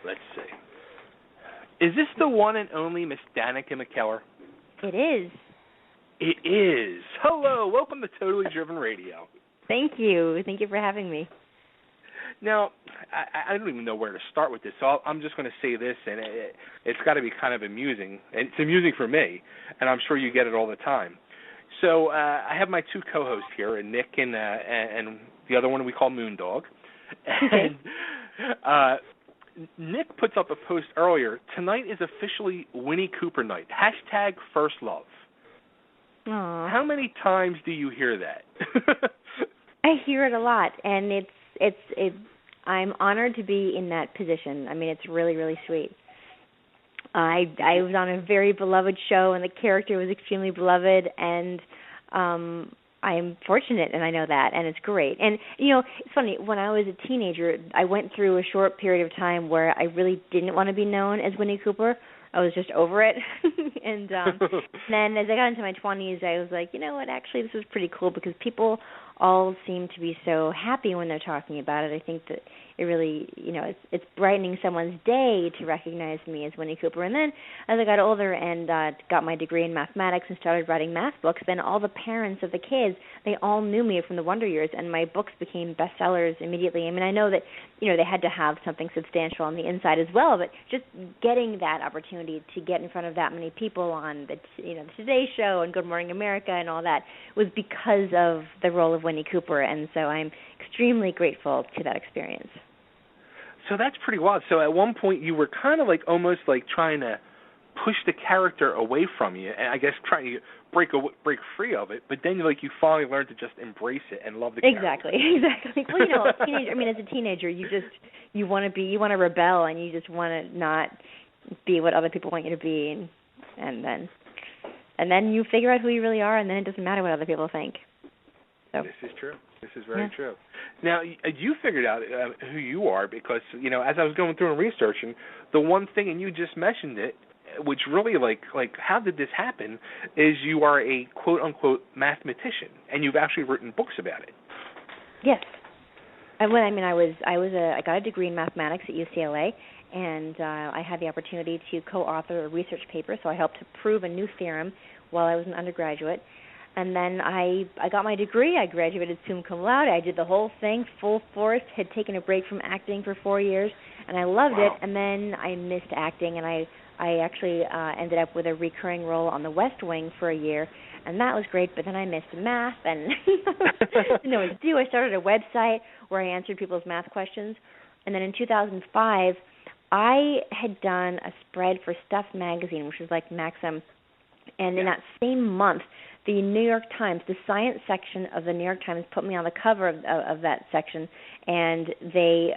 Let's see. Is this the one and only Miss Danica McKellar? It is. It is. Hello. Welcome to Totally Driven Radio. Thank you. Thank you for having me. Now, I don't even know where to start with this, so I'm just going to say this, and it's got to be kind of amusing. And it's amusing for me, and I'm sure you get it all the time. So I have my two co-hosts here, Nick and the other one we call Moondog. And Nick puts up a post earlier. Tonight is officially Winnie Cooper night. # First Love. Aww. How many times do you hear that? I hear it a lot, and it's I'm honored to be in that position. I mean, it's really, really sweet. I was on a very beloved show, and the character was extremely beloved, and I'm fortunate, and I know that, and it's great. And, it's funny, when I was a teenager, I went through a short period of time where I really didn't want to be known as Winnie Cooper. I was just over it. And then as I got into my 20s, I was like, you know what, actually this is pretty cool because people all seem to be so happy when they're talking about it. I think that it really, it's brightening someone's day to recognize me as Winnie Cooper. And then as I got older and got my degree in mathematics and started writing math books, then all the parents of the kids, they all knew me from the Wonder Years, and my books became bestsellers immediately. I mean, I know that, they had to have something substantial on the inside as well, but just getting that opportunity to get in front of that many people on the Today Show and Good Morning America and all that was because of the role of Winnie Cooper, and so I'm extremely grateful to that experience. So that's pretty wild. So at one point you were kind of like almost like trying to push the character away from you, and I guess trying to break free of it. But then you finally learned to just embrace it and love the character. Exactly. Well, as a teenager, you want to rebel, and you just want to not be what other people want you to be, and then you figure out who you really are, and then it doesn't matter what other people think. So. This is true. This is very true. Now, you figured out who you are because, as I was going through and researching, the one thing, and you just mentioned it, which really, like how did this happen, is you are a quote-unquote mathematician, and you've actually written books about it. Yes. I got a degree in mathematics at UCLA, and I had the opportunity to co-author a research paper, so I helped to prove a new theorem while I was an undergraduate. And then I got my degree. I graduated summa cum laude. I did the whole thing full force, had taken a break from acting for 4 years, and I loved it. And then I missed acting, and I actually ended up with a recurring role on The West Wing for a year, and that was great. But then I missed math, and didn't know what to do. I started a website where I answered people's math questions. And then in 2005, I had done a spread for Stuff magazine, which was like Maxim. And in that same month, the New York Times, the science section of the New York Times, put me on the cover of that section, and they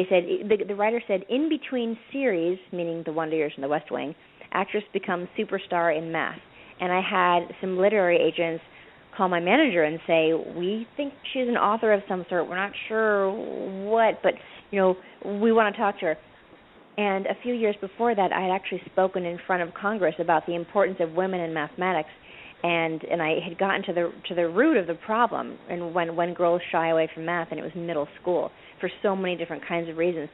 said, the writer said, in between series, meaning The Wonder Years and The West Wing, actress becomes superstar in math. And I had some literary agents call my manager and say, we think she's an author of some sort. We're not sure what, but, we want to talk to her. And a few years before that, I had actually spoken in front of Congress about the importance of women in mathematics, and I had gotten to the root of the problem, and when girls shy away from math, and it was middle school for so many different kinds of reasons.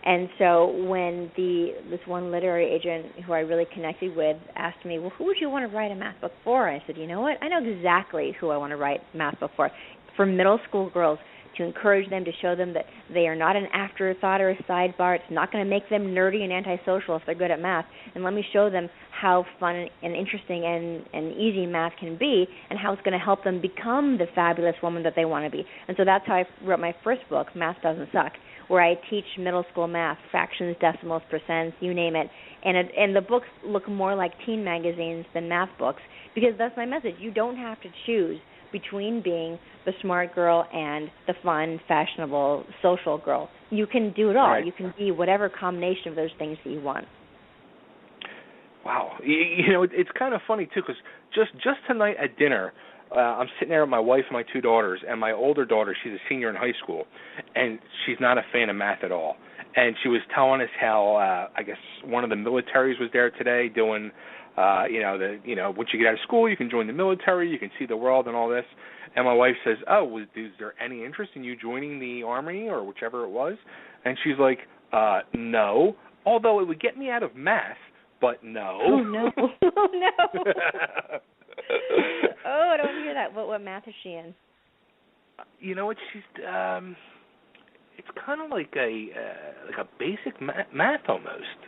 And so when this one literary agent who I really connected with asked me, well, who would you want to write a math book for? I said, you know what? I know exactly who I want to write a math book for middle school girls, to encourage them, to show them that they are not an afterthought or a sidebar. It's not going to make them nerdy and antisocial if they're good at math. And let me show them how fun and interesting and easy math can be, and how it's going to help them become the fabulous woman that they want to be. And so that's how I wrote my first book, Math Doesn't Suck, where I teach middle school math, fractions, decimals, percents, you name it. And the books look more like teen magazines than math books, because that's my message. You don't have to choose between being the smart girl and the fun, fashionable, social girl. You can do it all. Right. You can be whatever combination of those things that you want. Wow. It's kind of funny, too, because just tonight at dinner, I'm sitting there with my wife and my two daughters, and my older daughter, she's a senior in high school, and she's not a fan of math at all. And she was telling us how, I guess, one of the militaries was there today doing, once you get out of school, you can join the military, you can see the world and all this. And my wife says, is there any interest in you joining the Army or whichever it was? And she's like, No. Although it would get me out of math, but no. Oh, no. Oh, no. Oh, I don't want to hear that. What math is she in? You know what? She's it's kind of like a basic math almost.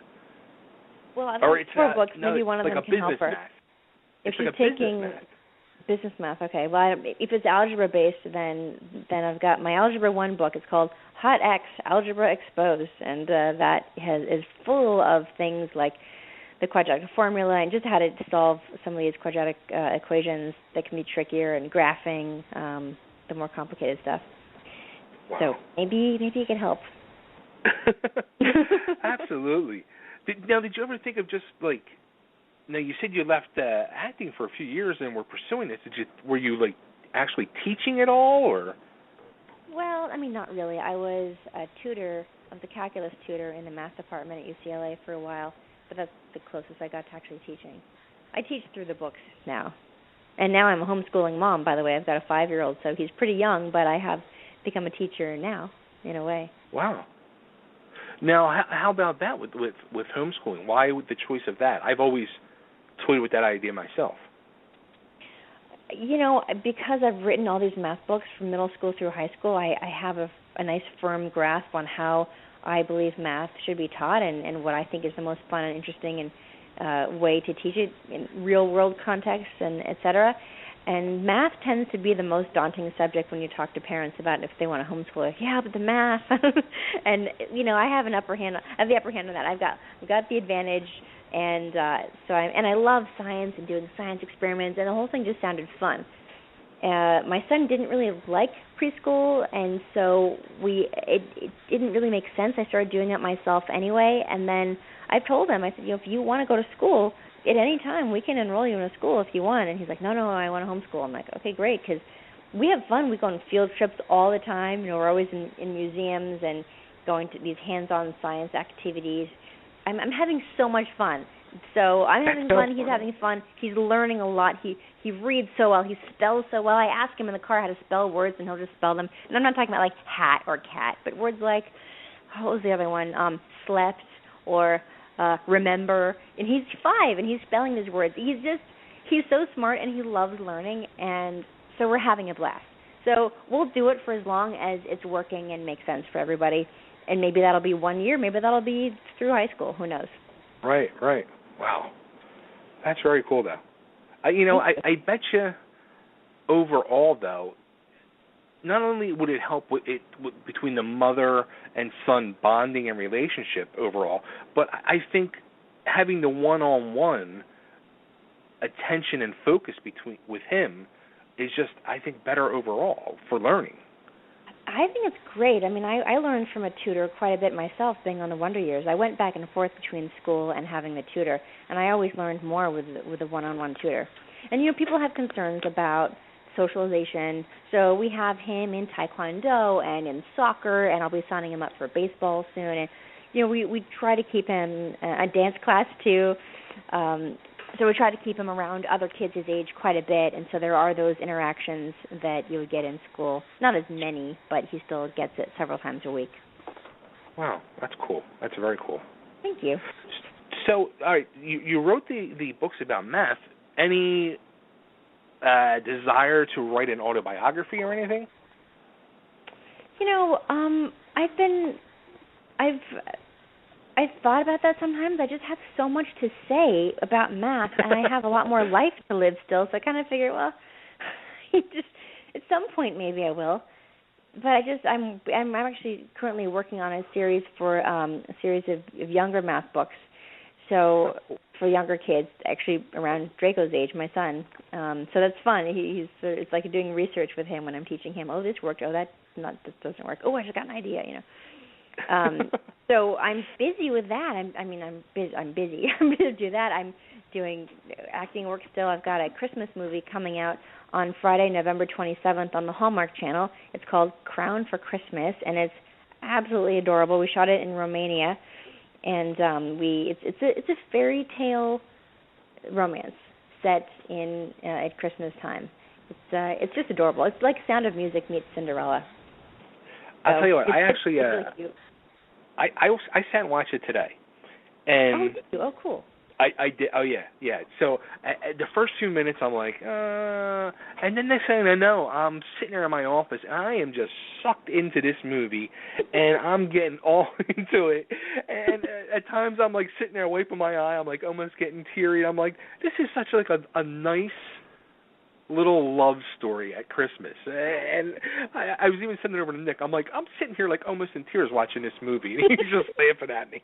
Well, I've or got it's 4 books. no, Maybe one of like them a can business help her. math. If it's she's like a taking business math, okay. Well, if it's algebra based, then I've got my Algebra 1 book. It's called Hot X Algebra Exposed, and that is full of things like the quadratic formula and just how to solve some of these quadratic equations that can be trickier, and graphing, the more complicated stuff. Wow. So maybe you can help. Absolutely. Did you ever think of just like? Now you said you left acting for a few years and were pursuing this. Were you like actually teaching at all, or? Well, I mean, not really. I was a tutor, I was a calculus tutor in the math department at UCLA for a while, but that's the closest I got to actually teaching. I teach through the books now. And now I'm a homeschooling mom, by the way. I've got a 5-year-old, so he's pretty young, but I have become a teacher now, in a way. Wow. Now, how about that with homeschooling? Why the choice of that? I've always toyed with that idea myself. You know, because I've written all these math books from middle school through high school, I have a nice firm grasp on how I believe math should be taught, and what I think is the most fun and interesting and way to teach it in real-world contexts, and et cetera. And math tends to be the most daunting subject when you talk to parents about if they want to homeschool. Like, yeah, but the math, and I have the upper hand on that. I've got the advantage, and I love science and doing science experiments, and the whole thing just sounded fun. My son didn't really like preschool, and so it didn't really make sense. I started doing it myself anyway, and then I told him, I said, if you want to go to school at any time, we can enroll you in a school if you want. And he's like, no, I want to homeschool. I'm like, okay, great, because we have fun. We go on field trips all the time. We're always in museums and going to these hands-on science activities. I'm having so much fun. So I'm having fun. He's having fun. He's learning a lot. He reads so well. He spells so well. I ask him in the car how to spell words, and he'll just spell them. And I'm not talking about like hat or cat, but words like, what was the other one? Slept or remember. And he's 5, and he's spelling his words. He's so smart, and he loves learning, and so we're having a blast. So we'll do it for as long as it's working and makes sense for everybody. And maybe that'll be 1 year. Maybe that'll be through high school. Who knows? Right. Wow. That's very cool, though. I bet you overall, though, not only would it help between the mother and son bonding and relationship overall, but I think having the one-on-one attention and focus with him is just, I think, better overall for learning. I think it's great. I mean, I learned from a tutor quite a bit myself being on the Wonder Years. I went back and forth between school and having the tutor, and I always learned more with a one-on-one tutor. And, people have concerns about socialization, so we have him in Taekwondo and in soccer, and I'll be signing him up for baseball soon. And, we try to keep him a dance class, too. So we try to keep him around other kids his age quite a bit, and so there are those interactions that you would get in school. Not as many, but he still gets it several times a week. Wow, that's cool. That's very cool. Thank you. So, all right, you wrote the books about math. Any desire to write an autobiography or anything? I've thought about that sometimes. I just have so much to say about math, and I have a lot more life to live still, so I kind of figure, well, just at some point maybe I will. But I'm actually currently working on a series of younger math books, so for younger kids, actually around Draco's age, my son. So that's fun. It's like doing research with him when I'm teaching him. Oh, this worked. Oh, this doesn't work. Oh, I just got an idea. So I'm busy with that. I'm busy. I'm busy to do that. I'm doing acting work still. I've got a Christmas movie coming out on Friday, November 27th on the Hallmark Channel. It's called Crown for Christmas, and it's absolutely adorable. We shot it in Romania, and it's a fairy tale romance set in at Christmas time. It's just adorable. It's like Sound of Music meets Cinderella. I'll tell you what. I actually really cute. I sat and watched it today, and cool. I did. Oh yeah. So the first few minutes, I'm like, and then next thing I know, I'm sitting there in my office, and I am just sucked into this movie, and I'm getting all into it. And at times, I'm like sitting there wiping my eye. I'm like almost getting teary. I'm like, this is such like a nice little love story at Christmas. And I was even sending it over to Nick. I'm like, I'm sitting here like almost in tears watching this movie. And he's just laughing at me.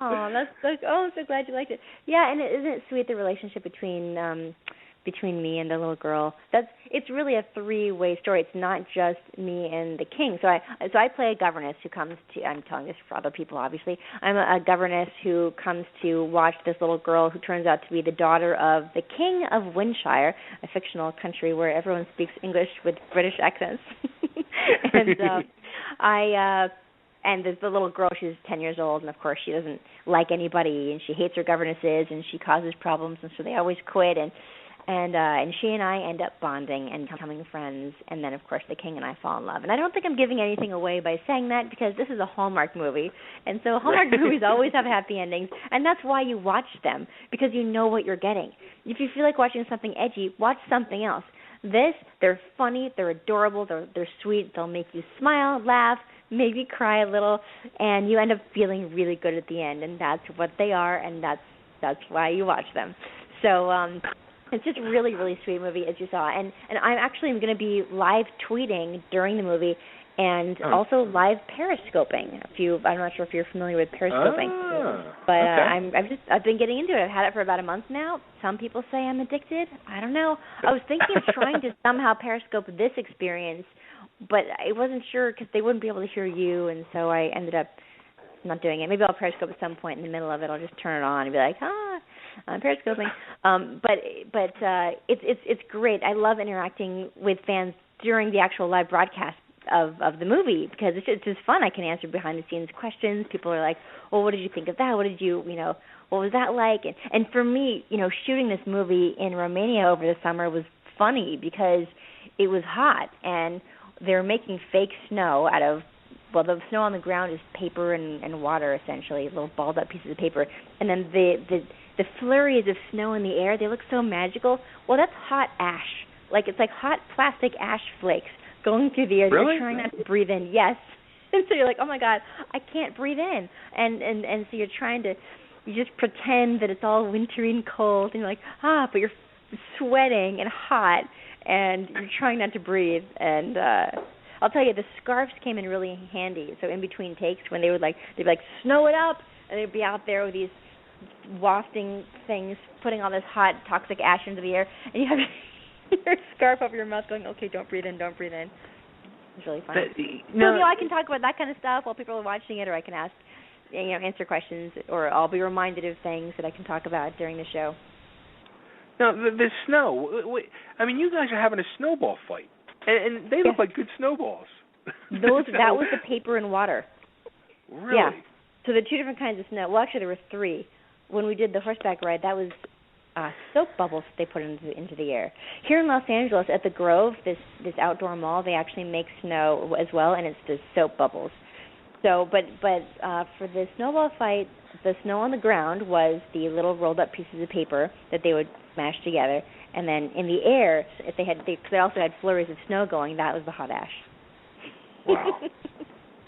Oh, that's so. Oh, I'm so glad you liked it. Yeah, and isn't it sweet, the relationship between me and the little girl? It's really a three-way story. It's not just me and the king. So I play a governess who comes to. I'm telling this for other people, obviously. I'm a governess who comes to watch this little girl who turns out to be the daughter of the king of Windshire, a fictional country where everyone speaks English with British accents. And the little girl, she's 10 years old, and of course she doesn't like anybody, and she hates her governesses, and she causes problems, and so they always quit. And she and I end up bonding and becoming friends, and then of course the king and I fall in love. And I don't think I'm giving anything away by saying that, because this is a Hallmark movie, and so Hallmark movies always have happy endings, and that's why you watch them, because you know what you're getting. If you feel like watching something edgy, watch something else. They're funny, they're adorable, they're sweet, they'll make you smile, laugh, maybe cry a little, and you end up feeling really good at the end, and that's what they are, and that's why you watch them. So it's just a really, really sweet movie, as you saw. And I'm actually going to be live tweeting during the movie, and also live periscoping. I'm not sure if you're familiar with periscoping, but okay. I've been getting into it. I've had it for about a month now. Some people say I'm addicted. I don't know. I was thinking of trying to somehow periscope this experience, but I wasn't sure because they wouldn't be able to hear you, and so I ended up not doing it. Maybe I'll periscope at some point in the middle of it. I'll just turn it on and be like, I'm periscoping. But it's great. I love interacting with fans during the actual live broadcast of the movie, because it's just fun. I can answer behind the scenes questions. People are like, well, what did you think of that? What did you what was that like? And for me, shooting this movie in Romania over the summer was funny because it was hot, and they're making fake snow out of, the snow on the ground is paper and water, essentially, little balled up pieces of paper. And then the flurries of snow in the air, they look so magical. Well, that's hot ash. It's like hot plastic ash flakes going through the air. Really? You're trying not to breathe in. Yes. And so you're like, oh my God, I can't breathe in. And so you just pretend that it's all wintry and cold, and you're like, but you're sweating and hot, and you're trying not to breathe. And I'll tell you, the scarves came in really handy. So in between takes, when they'd be like, snow it up, and they'd be out there with these wafting things, putting all this hot, toxic ash into the air, and you have your scarf over your mouth going, okay, don't breathe in. It's really fun. I can talk about that kind of stuff while people are watching it, or I can ask, answer questions, or I'll be reminded of things that I can talk about during the show. Now, the snow, you guys are having a snowball fight, and they look like good snowballs. That was the paper and water. Really? Yeah. So the two different kinds of snow. Well, actually, there were three. When we did the horseback ride, that was soap bubbles they put into the air. Here in Los Angeles, at the Grove, this outdoor mall, they actually make snow as well, and it's the soap bubbles. So, but for the snowball fight, the snow on the ground was the little rolled up pieces of paper that they would smash together, and then in the air, if they also had flurries of snow going, that was the hot ash. Wow.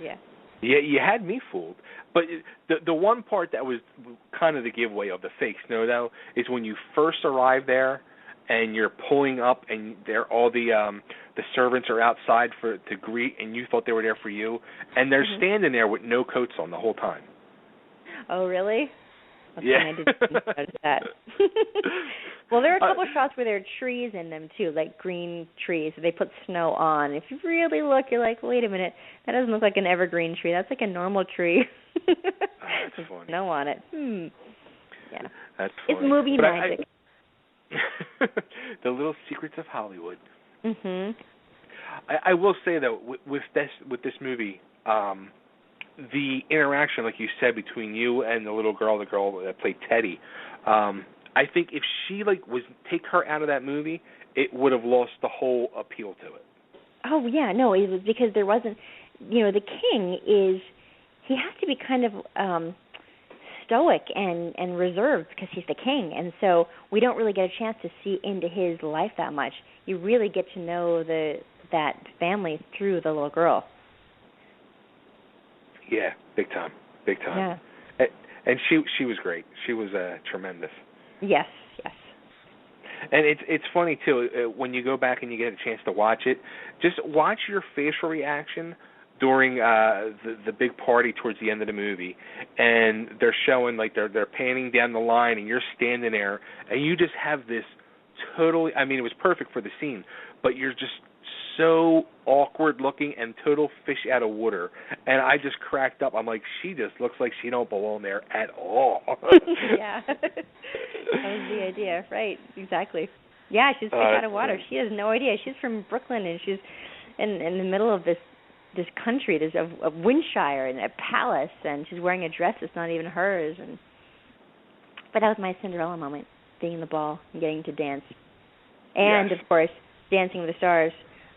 Yeah. Yeah, you had me fooled. But the one part that was kind of the giveaway of the fake snow, though, is when you first arrive there and you're pulling up, and all the servants are outside to greet, and you thought they were there for you, and they're standing there with no coats on the whole time. Oh, really? That's yeah. I didn't notice that. Well, there are a couple of shots where there are trees in them, too, like green trees. They put snow on. If you really look, you're like, wait a minute, that doesn't look like an evergreen tree. That's like a normal tree. That's funny. Snow on it. Yeah. That's funny. It's movie magic. The little secrets of Hollywood. Mhm. I will say, though, with this movie, the interaction, like you said, between you and the girl that played Teddy, I think if she take her out of that movie, it would have lost the whole appeal to it. Oh yeah, no, it was because there wasn't. The king he has to be kind of stoic and reserved because he's the king, and so we don't really get a chance to see into his life that much. You really get to know that family through the little girl. Yeah, big time. Yeah. And she was great. She was tremendous. Yes. And it's funny too when you go back and you get a chance to watch it. Just watch your facial reaction during the big party towards the end of the movie, and they're showing like they're panning down the line, and you're standing there, and you just have this totally. I mean, it was perfect for the scene, but you're just so awkward looking and total fish out of water. And I just cracked up. I'm like, she just looks like she don't belong there at all. Yeah. That was the idea, right? Exactly. Yeah, she's fish out of water. She has no idea. She's from Brooklyn, and she's in the middle of this country. There's a Windshire and a palace, and she's wearing a dress that's not even hers. But that was my Cinderella moment, being in the ball and getting to dance. And, yes. Of course, Dancing with the Stars.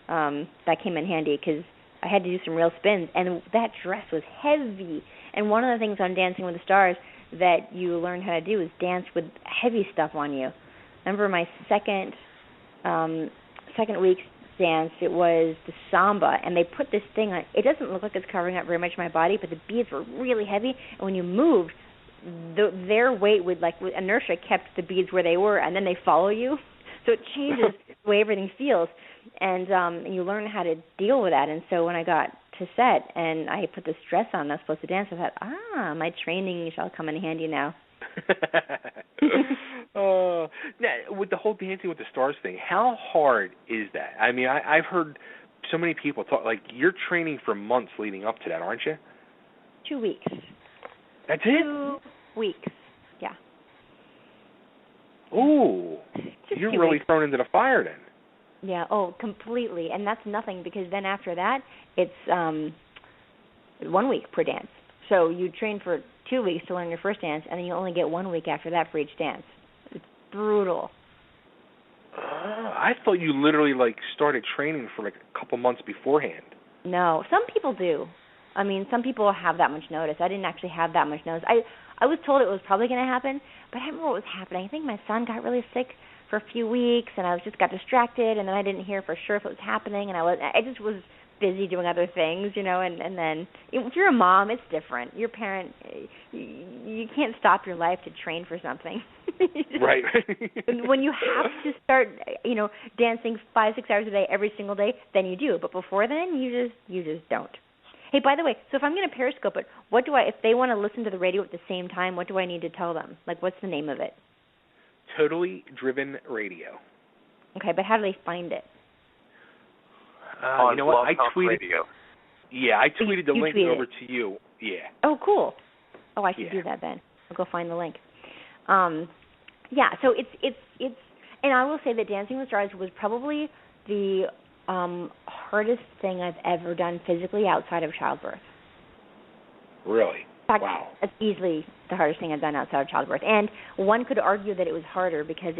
That came in handy because I had to do some real spins, and that dress was heavy. And one of the things on Dancing with the Stars that you learn how to do is dance with heavy stuff on you. I remember my second week's dance, it was the samba, and they put this thing on. It doesn't look like it's covering up very much of my body, but the beads were really heavy, and when you moved, their weight would, like, with inertia, kept the beads where they were, and then they follow you. So it changes the way everything feels, and you learn how to deal with that. And so when I got to set and I put this dress on, I was supposed to dance, I thought, my training shall come in handy now. Now, with the whole Dancing with the Stars thing, how hard is that? I mean, I've heard so many people talk, like, you're training for months leading up to that, aren't you? 2 weeks. That's it? 2 weeks, yeah. Ooh, you're really thrown into the fire then. Yeah, completely. And that's nothing, because then after that, it's 1 week per dance. So you train for 2 weeks to learn your first dance, and then you only get 1 week after that for each dance. It's brutal. I thought you literally, like, started training for, like, a couple months beforehand. No, some people do. I mean, some people have that much notice. I didn't actually have that much notice. I was told it was probably going to happen, but I don't remember what was happening. I think my son got really sick for a few weeks, and I just got distracted, and then I didn't hear for sure if it was happening, and I just was busy doing other things, and then if you're a mom, it's different. Your parent, you can't stop your life to train for something. Right. When you have to start, dancing 5-6 hours a day every single day, then you do. But before then, you just don't. Hey, by the way, so if I'm going to Periscope it, if they want to listen to the radio at the same time, what do I need to tell them? Like, what's the name of it? Totally Driven Radio. Okay, but how do they find it? You know what? I tweeted. Radio. Yeah, I tweeted the link tweeted over to you. Yeah. Oh, cool. Oh, I should do that then. I'll go find the link. Yeah. So it's and I will say that Dancing with the Stars was probably the hardest thing I've ever done physically outside of childbirth. Really? In fact, wow. It's easily the hardest thing I've done outside of childbirth. And one could argue that it was harder because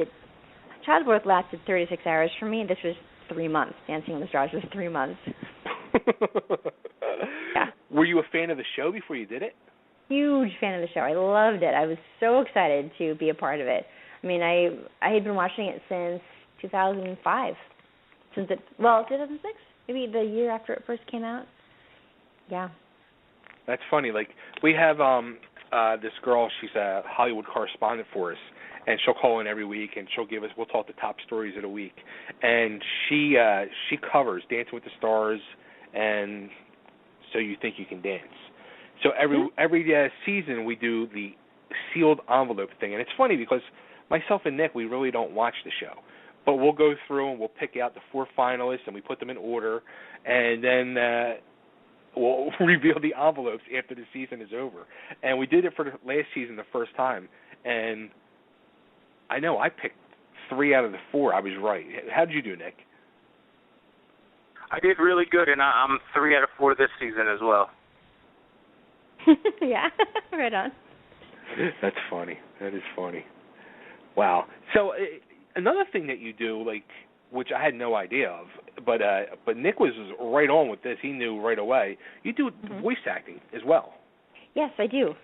childbirth lasted 36 hours for me. This was 3 months. Dancing with the Stars was 3 months. Yeah. Were you a fan of the show before you did it? Huge fan of the show. I loved it. I was so excited to be a part of it. I mean, I had been watching it since 2005. 2006? Maybe the year after it first came out. Yeah. That's funny. Like, we have this girl, she's a Hollywood correspondent for us, and she'll call in every week, and we'll talk the top stories of the week. And she covers Dancing with the Stars and So You Think You Can Dance. So every season we do the sealed envelope thing. And it's funny because myself and Nick, we really don't watch the show. But we'll go through and we'll pick out the 4 finalists and we put them in order. And then we'll reveal the envelopes after the season is over. And we did it for the last season the first time. And I know I picked 3 out of the 4. I was right. How did you do, Nick? I did really good, and I'm 3 out of 4 this season as well. Yeah, right on. That's funny. That is funny. Wow. So another thing that you do, like, which I had no idea of, but Nick was right on with this. He knew right away. You do voice acting as well. Yes, I do.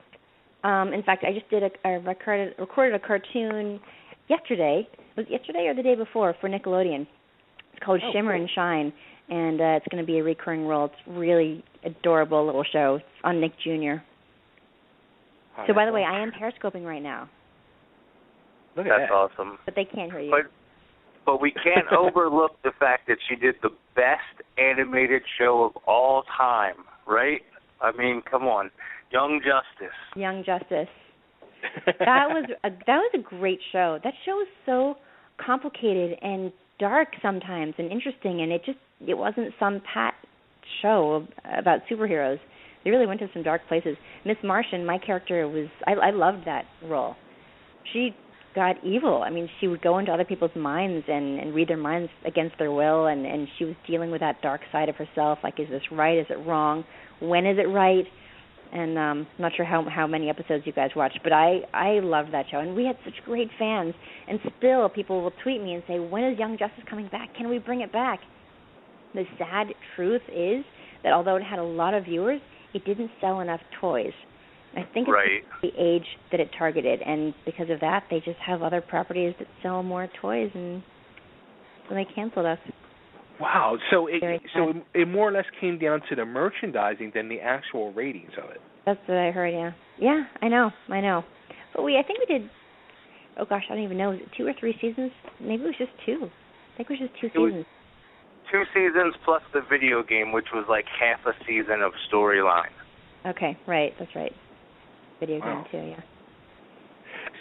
In fact, I just did recorded a cartoon yesterday. Was it yesterday or the day before for Nickelodeon? It's called Shimmer and Shine, and it's going to be a recurring role. It's really adorable little show. It's on Nick Jr. So, by the way, I am periscoping right now. Look at That's awesome. But they can't hear you. But we can't overlook the fact that she did the best animated show of all time, right? I mean, come on. Young Justice. Young Justice. That was a great show. That show was so complicated and dark sometimes and interesting, and it wasn't some pat show about superheroes. They really went to some dark places. Miss Martian, my character I loved that role. She got evil. I mean, she would go into other people's minds and read their minds against their will, and she was dealing with that dark side of herself, like, is this right, is it wrong, when is it right? And I'm not sure how many episodes you guys watched, but I loved that show, and we had such great fans, and still people will tweet me and say, when is Young Justice coming back? Can we bring it back? The sad truth is that although it had a lot of viewers, it didn't sell enough toys. I think it's the age that it targeted, and because of that, they just have other properties that sell more toys, and so they canceled us. Wow, so it more or less came down to the merchandising than the actual ratings of it. That's what I heard, yeah. Yeah, I know. But I think we did, oh gosh, I don't even know, was it 2 or 3 seasons? Maybe it was just 2. I think it was just 2 seasons. 2 seasons plus the video game, which was like half a season of storyline. Okay, right, that's right. Video game too, yeah.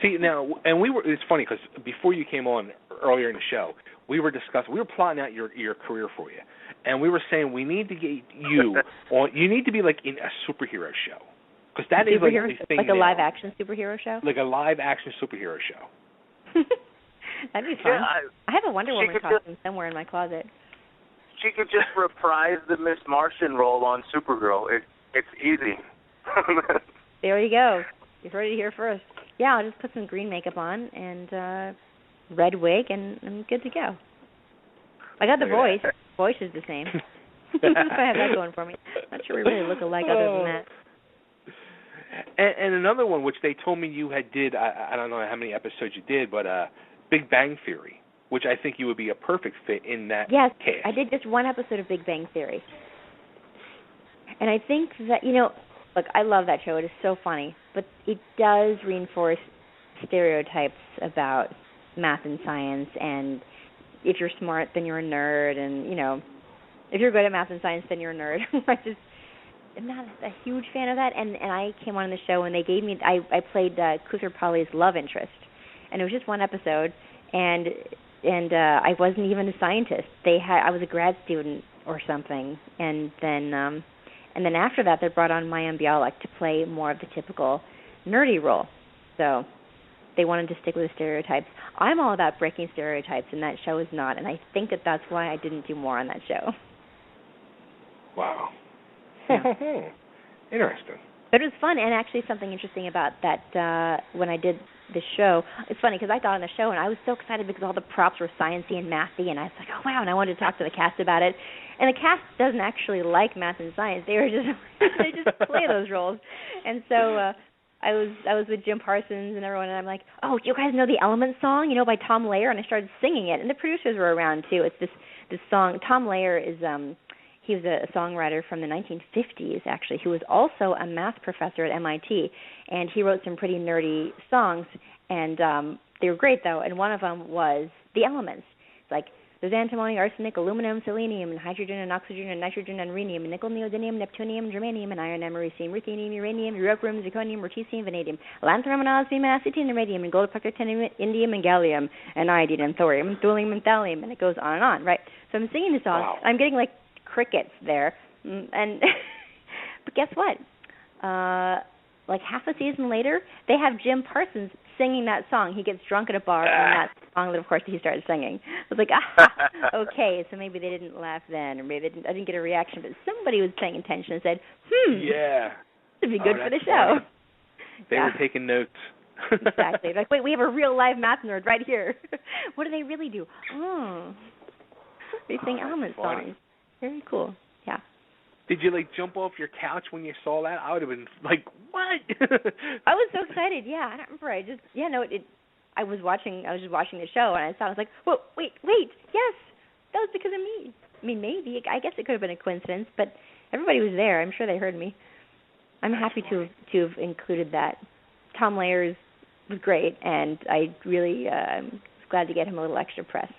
See, now, and it's funny because before you came on earlier in the show, we were plotting out your career for you, and we were saying we need to get you on. You need to be like in a superhero show, because that is like the thing. Like a live action superhero show. Like a live action superhero show. That'd be fun. Yeah, I have a Wonder Woman costume somewhere in my closet. She could just reprise the Miss Martian role on Supergirl. It's easy. There you go. You've heard it here first. Yeah, I'll just put some green makeup on and red wig, and I'm good to go. I got the voice. Voice is the same. I have that going for me. Not sure we really look alike other than that. And another one, which they told me you did, I don't know how many episodes you did, but Big Bang Theory, which I think you would be a perfect fit in that cast. Yes, I did just one episode of Big Bang Theory. And I think that, look, I love that show. It is so funny. But it does reinforce stereotypes about math and science, and if you're smart, then you're a nerd, and, if you're good at math and science, then you're a nerd. I'm not a huge fan of that, and I came on the show, and they gave me, I played Kuther Polly's love interest, and it was just one episode, and I wasn't even a scientist. I was a grad student or something, and then after that, they brought on Mayim Bialik to play more of the typical nerdy role. So they wanted to stick with the stereotypes. I'm all about breaking stereotypes, and that show is not, and I think that's why I didn't do more on that show. Wow. Yeah. Interesting. But it was fun, and actually something interesting about that when I did the show, it's funny because I got on the show, and I was so excited because all the props were sciencey and mathy, and I was like, oh, wow, and I wanted to talk to the cast about it. And the cast doesn't actually like math and science. They just play those roles. And so I was with Jim Parsons and everyone, and I'm like, oh, do you guys know the Elements song, by Tom Lehrer? And I started singing it, and the producers were around too. It's this song. Tom Lehrer is he was a songwriter from the 1950s, actually, who was also a math professor at MIT, and he wrote some pretty nerdy songs, and they were great, though, and one of them was The Elements. It's like, there's antimony, arsenic, aluminum, selenium, and hydrogen, and oxygen, and nitrogen, and rhenium, and nickel, neodymium, neptunium, germanium, and iron, americium, ruthenium, uranium, europium, zirconium, lutetium, vanadium, lanthanum, and osmium, and acetine, and radium, and gold, titanium, indium, and gallium, and iodine, and thorium, and thulium, and thallium, and it goes on, right? So I'm singing the song, wow. I'm getting, crickets there, and but guess what? Half a season later, they have Jim Parsons singing that song. He gets drunk at a bar, and that song that, of course, he started singing. I was like, okay, so maybe they didn't laugh then, or maybe I didn't get a reaction, but somebody was paying attention and said, yeah, this would be good for the funny. show. They were taking notes. Exactly. Like, wait, we have a real live math nerd right here. What do they really do? Oh, they sing Element songs. Very cool. Yeah. Did you like jump off your couch when you saw that? I would have been like, what? I was so excited. Yeah, I don't remember. I was just watching the show, and I was like, whoa, wait, yes, that was because of me. I mean, maybe. I guess it could have been a coincidence, but everybody was there. I'm sure they heard me. I'm happy to have included that. Tom Layers was great, and I really was glad to get him a little extra press.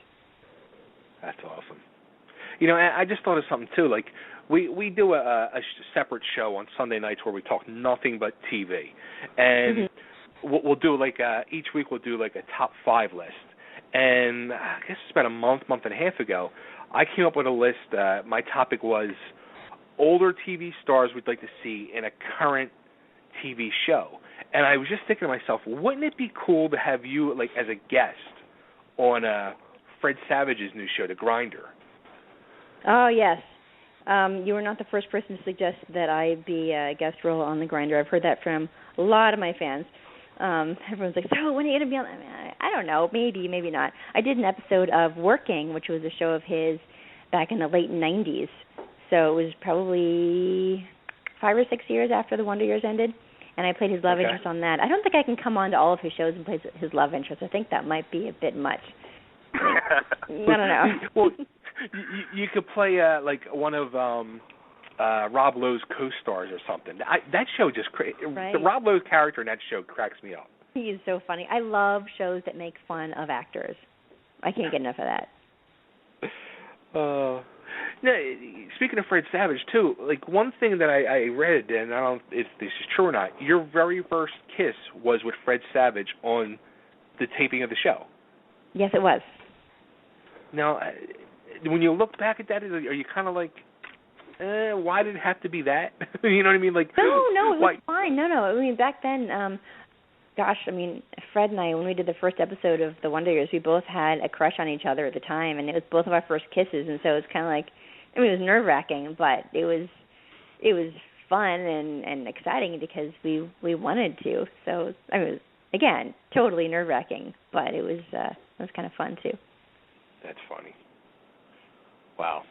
That's awesome. You know, I just thought of something, too. Like, we do a separate show on Sunday nights where we talk nothing but TV. And we'll do, like, each week we'll do, like, a top 5 list. And I guess it's about a month and a half ago, I came up with a list. My topic was older TV stars we'd like to see in a current TV show. And I was just thinking to myself, wouldn't it be cool to have you, like, as a guest on Fred Savage's new show, The Grinder? Oh, yes. You were not the first person to suggest that I be a guest role on The Grinder. I've heard that from a lot of my fans. Everyone's like, so when are you going to be on? I don't know, maybe not. I did an episode of Working, which was a show of his back in the late 90s. So it was probably 5 or 6 years after the Wonder Years ended, and I played his love interest on that. I don't think I can come on to all of his shows and play his love interest. I think that might be a bit much. I don't know. Well, you could play like one of Rob Lowe's co-stars or something. That show just right. The Rob Lowe character in that show cracks me up. He is so funny. I love shows that make fun of actors. I can't get enough of that. No, speaking of Fred Savage too, like one thing that I read, and I don't know if this is true or not. Your very first kiss was with Fred Savage on the taping of the show. Yes, it was. Now, when you look back at that, are you kind of like, why did it have to be that? You know what I mean? Like, no, it was fine. No. I mean, back then, Fred and I, when we did the first episode of The Wonder Years, we both had a crush on each other at the time, and it was both of our first kisses, and so it was kind of like, it was nerve-wracking, but it was fun and exciting because we wanted to. So, I mean, again, totally nerve-wracking, but it was kind of fun too. That's funny. Wow.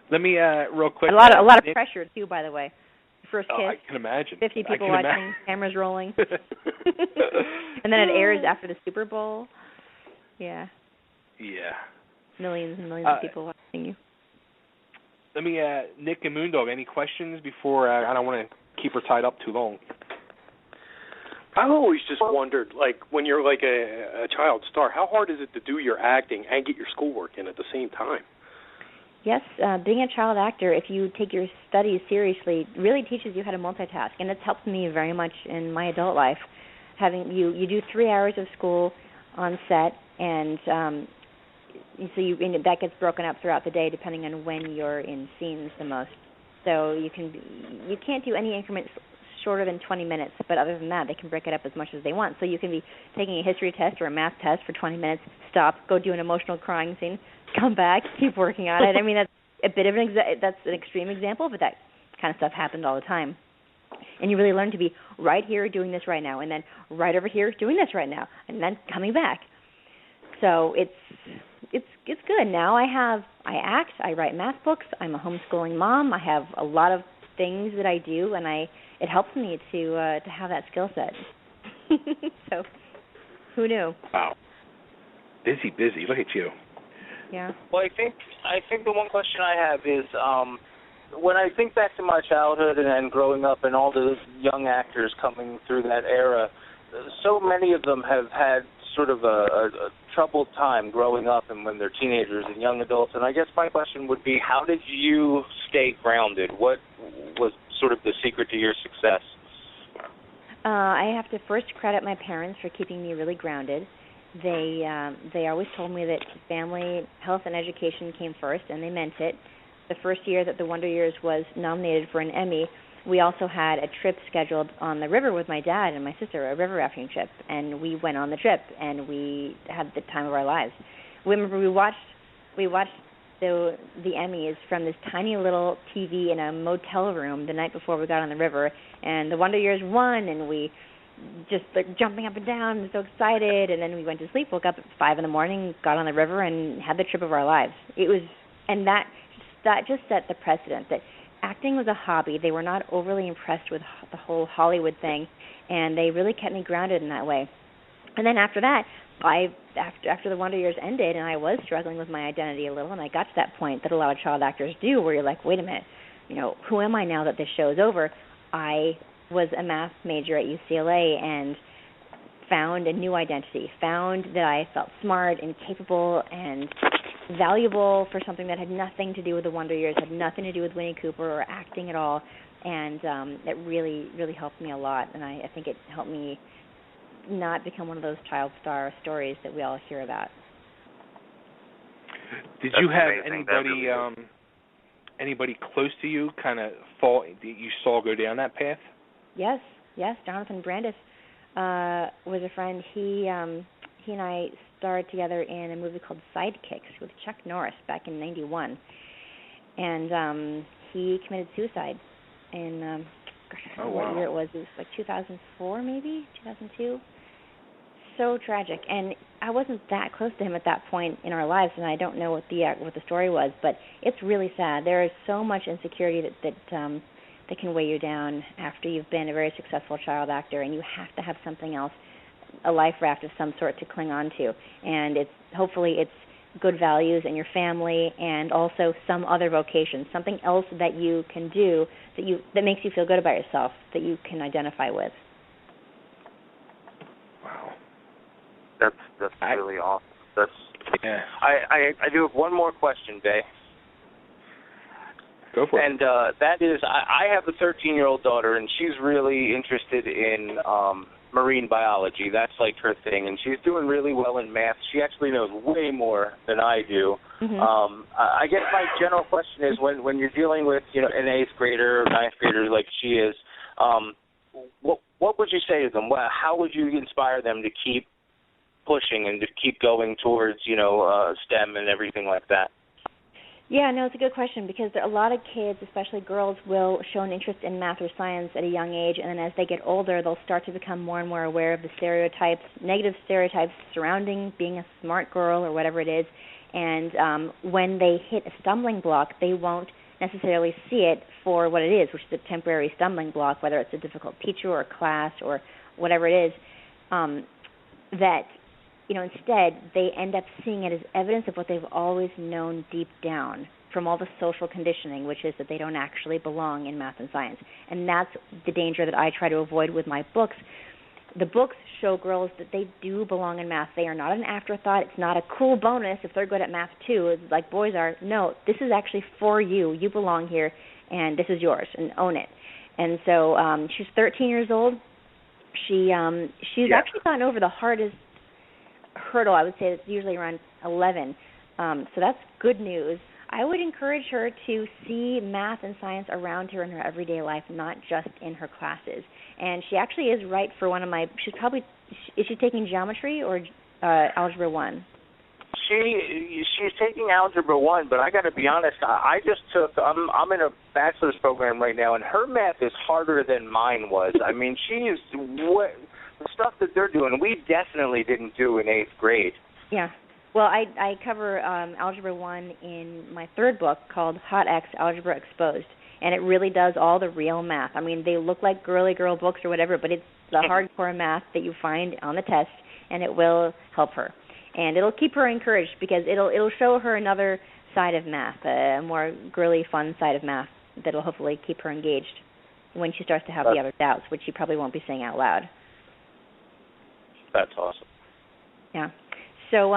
Let me real quick. A lot of pressure too, by the way. First kiss. I can imagine. 50 people watching, cameras rolling, and then it airs after the Super Bowl. Yeah. Yeah. Millions and millions of people watching you. Let me, Nick and Moondog, any questions before I don't want to keep her tied up too long? I've always just wondered, like, when you're like a child star, how hard is it to do your acting and get your schoolwork in at the same time? Yes, being a child actor, if you take your studies seriously, really teaches you how to multitask, and it's helped me very much in my adult life. Having you do 3 hours of school on set, and so that gets broken up throughout the day depending on when you're in scenes the most. So you can't do any increments shorter than 20 minutes, but other than that, they can break it up as much as they want. So you can be taking a history test or a math test for 20 minutes, stop, go do an emotional crying scene, come back, keep working on it. I mean, that's a bit of that's an extreme example, but that kind of stuff happened all the time. And you really learn to be right here doing this right now, and then right over here doing this right now, and then coming back. So it's good. Now I act, I write math books, I'm a homeschooling mom, I have a lot of things that I do, and it helps me to have that skill set. So, who knew? Wow. Busy. Look at you. Yeah. Well, I think the one question I have is when I think back to my childhood and growing up and all the young actors coming through that era, so many of them have had sort of a troubled time growing up and when they're teenagers and young adults. And I guess my question would be, how did you stay grounded? What was sort of the secret to your success? I have to first credit my parents for keeping me really grounded. They always told me that family, health, and education came first, and they meant it. The first year that The Wonder Years was nominated for an Emmy, we also had a trip scheduled on the river with my dad and my sister, a river rafting trip, and we went on the trip, and we had the time of our lives. We watched the Emmys from this tiny little TV in a motel room the night before we got on the river, and The Wonder Years won, and we just like jumping up and down and so excited, and then we went to sleep, woke up at 5 a.m, got on the river, and had the trip of our lives. It was, and that just set the precedent that acting was a hobby. They were not overly impressed with the whole Hollywood thing, and they really kept me grounded in that way. And then after that, after the Wonder Years ended, and I was struggling with my identity a little, and I got to that point that a lot of child actors do, where you're like, wait a minute, who am I now that this show is over? I was a math major at UCLA and found a new identity, found that I felt smart and capable and valuable for something that had nothing to do with the Wonder Years, had nothing to do with Winnie Cooper or acting at all, and it really, really helped me a lot, and I think it helped me not become one of those child star stories that we all hear about. Did you have anybody close to you kind of that you saw go down that path? Yes. Jonathan Brandis was a friend. He and I starred together in a movie called Sidekicks with Chuck Norris back in '91, and he committed suicide in what year it was. It was like 2004, maybe 2002. So tragic, and I wasn't that close to him at that point in our lives, and I don't know what the story was, but it's really sad. There is so much insecurity that can weigh you down after you've been a very successful child actor, and you have to have something else, a life raft of some sort to cling on to, and hopefully it's good values and your family, and also some other vocation, something else that you can do that makes you feel good about yourself, that you can identify with. Wow. That's really awesome. Yeah. I do have one more question, Bay. Go for it. And that is, I have a 13-year-old daughter, and she's really interested in marine biology. That's like her thing, and she's doing really well in math. She actually knows way more than I do. Mm-hmm. I guess my general question is, when you're dealing with an 8th grader or 9th grader like she is, what would you say to them? How would you inspire them to keep pushing and to keep going towards, STEM and everything like that? Yeah, no, it's a good question, because a lot of kids, especially girls, will show an interest in math or science at a young age, and then as they get older, they'll start to become more and more aware of the stereotypes, negative stereotypes surrounding being a smart girl or whatever it is, and when they hit a stumbling block, they won't necessarily see it for what it is, which is a temporary stumbling block, whether it's a difficult teacher or class or whatever it is, that instead they end up seeing it as evidence of what they've always known deep down from all the social conditioning, which is that they don't actually belong in math and science. And that's the danger that I try to avoid with my books. The books show girls that they do belong in math. They are not an afterthought. It's not a cool bonus if they're good at math too, like boys are. No, this is actually for you. You belong here, and this is yours, and own it. And so she's 13 years old. She's actually gotten over the hardest hurdle. I would say it's usually around 11. So that's good news. I would encourage her to see math and science around her in her everyday life, not just in her classes. And she actually is right for one of my, is she taking geometry or Algebra 1? She's taking Algebra 1, but I got to be honest, I just I'm in a bachelor's program right now, and her math is harder than mine was. I mean, the stuff that they're doing, we definitely didn't do in 8th grade. Yeah. Well, I cover Algebra 1 in my 3rd book called Hot X, Algebra Exposed, and it really does all the real math. I mean, they look like girly girl books or whatever, but it's the hardcore math that you find on the test, and it will help her. And it'll keep her encouraged because it'll show her another side of math, a more girly, fun side of math that'll hopefully keep her engaged when she starts to have the other doubts, which she probably won't be saying out loud. That's awesome. Yeah. So,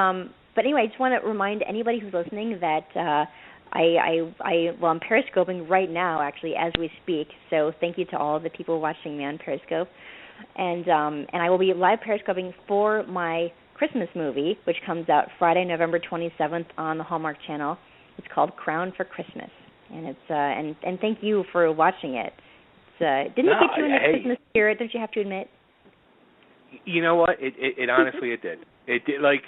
but anyway, I just want to remind anybody who's listening that I'm Periscoping right now, actually, as we speak. So thank you to all the people watching me on Periscope. And I will be live Periscoping for my Christmas movie, which comes out Friday, November 27th on the Hallmark Channel. It's called Crown for Christmas, and it's and thank you for watching it. Didn't it get you in the Christmas spirit? Don't you have to admit? You know what? It honestly it did. It did. Like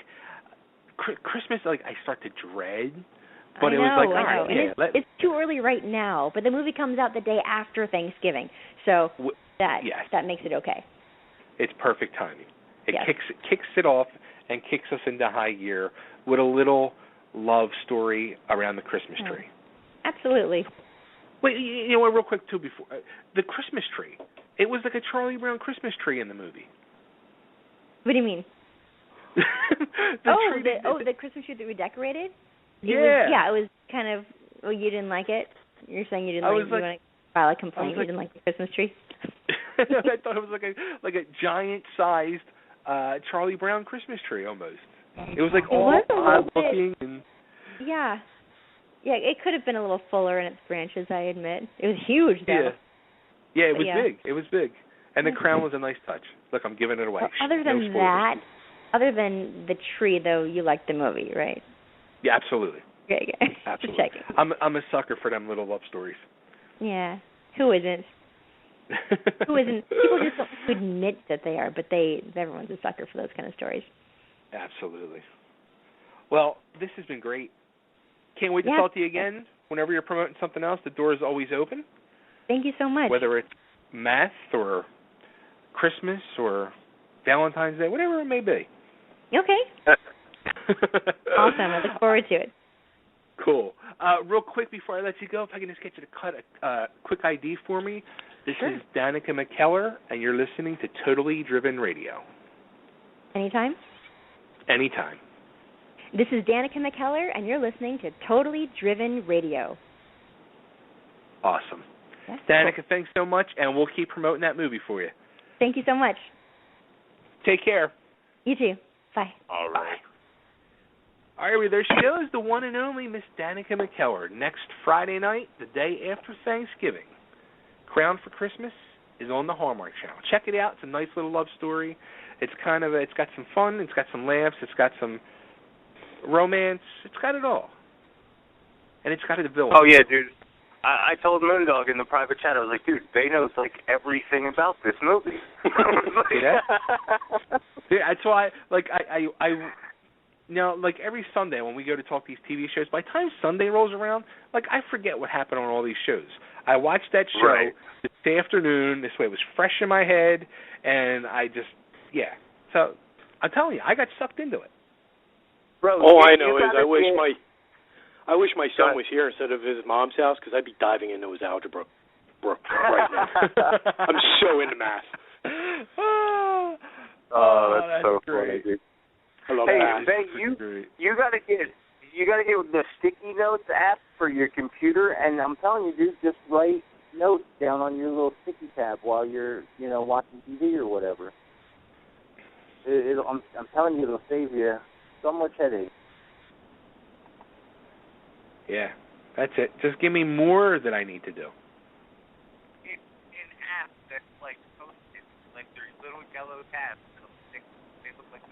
Christmas, like I start to dread, but it was like, all right, yeah. It's too early right now, but the movie comes out the day after Thanksgiving, so that makes it okay. It's perfect timing. It kicks it off and kicks us into high gear with a little love story around the Christmas tree. Absolutely. Wait, you know what? Real quick too, before the Christmas tree, it was like a Charlie Brown Christmas tree in the movie. What do you mean? The Christmas tree that we decorated? Yeah. It was kind of. Well, you didn't like it. You're saying you didn't like it. You want to file a complaint? You didn't like the Christmas tree? I thought it was like a giant-sized Charlie Brown Christmas tree almost. It was like all odd looking and. Yeah, it could have been a little fuller in its branches, I admit. It was huge, though. Yeah, it was big. It was big. And the crown was a nice touch. Look, I'm giving it away. Well, other than the tree, though, you liked the movie, right? Yeah, absolutely. Okay. Absolutely. Just checking. I'm a sucker for them little love stories. Yeah. Who isn't? Who isn't? People just don't admit that they are, but everyone's a sucker for those kind of stories. Absolutely. Well, this has been great. Can't wait to talk to you again. Whenever you're promoting something else, the door is always open. Thank you so much. Whether it's math or Christmas or Valentine's Day, whatever it may be. Okay. Awesome. I look forward to it. Cool. Real quick before I let you go, if I can just get you to cut a quick ID for me. This is Danica McKellar, and you're listening to Totally Driven Radio. Anytime? Anytime. This is Danica McKellar, and you're listening to Totally Driven Radio. Awesome. Yes, Danica, cool. Thanks so much, and we'll keep promoting that movie for you. Thank you so much. Take care. You too. Bye. All right. All right, there she goes, the one and only Miss Danica McKellar. Next Friday night, the day after Thanksgiving, Crown for Christmas is on the Hallmark Channel. Check it out. It's a nice little love story. It's got some fun. It's got some laughs. It's got some romance. It's got it all. And it's got a villain. Oh, yeah, dude. I told Moondog in the private chat, I was like, dude, they know, like, everything about this movie. See that? Yeah, that's why, like, I like, every Sunday when we go to talk these TV shows, by the time Sunday rolls around, like, I forget what happened on all these shows. I watched that show this afternoon. This way it was fresh in my head, and So, I'm telling you, I got sucked into it. Bro, all I know is I wish my son was here instead of his mom's house, because I'd be diving into his algebra book right now. I'm so into math. That's so great. funny, dude. I love math. Hey, you gotta get the sticky notes app for your computer, and I'm telling you, dude, just write notes down on your little sticky tab while you're, watching TV or whatever. I'm telling you, it'll save you so much headache. Yeah, that's it. Just give me more that I need to do. An app that's like posted, like there's little yellow tabs. They look like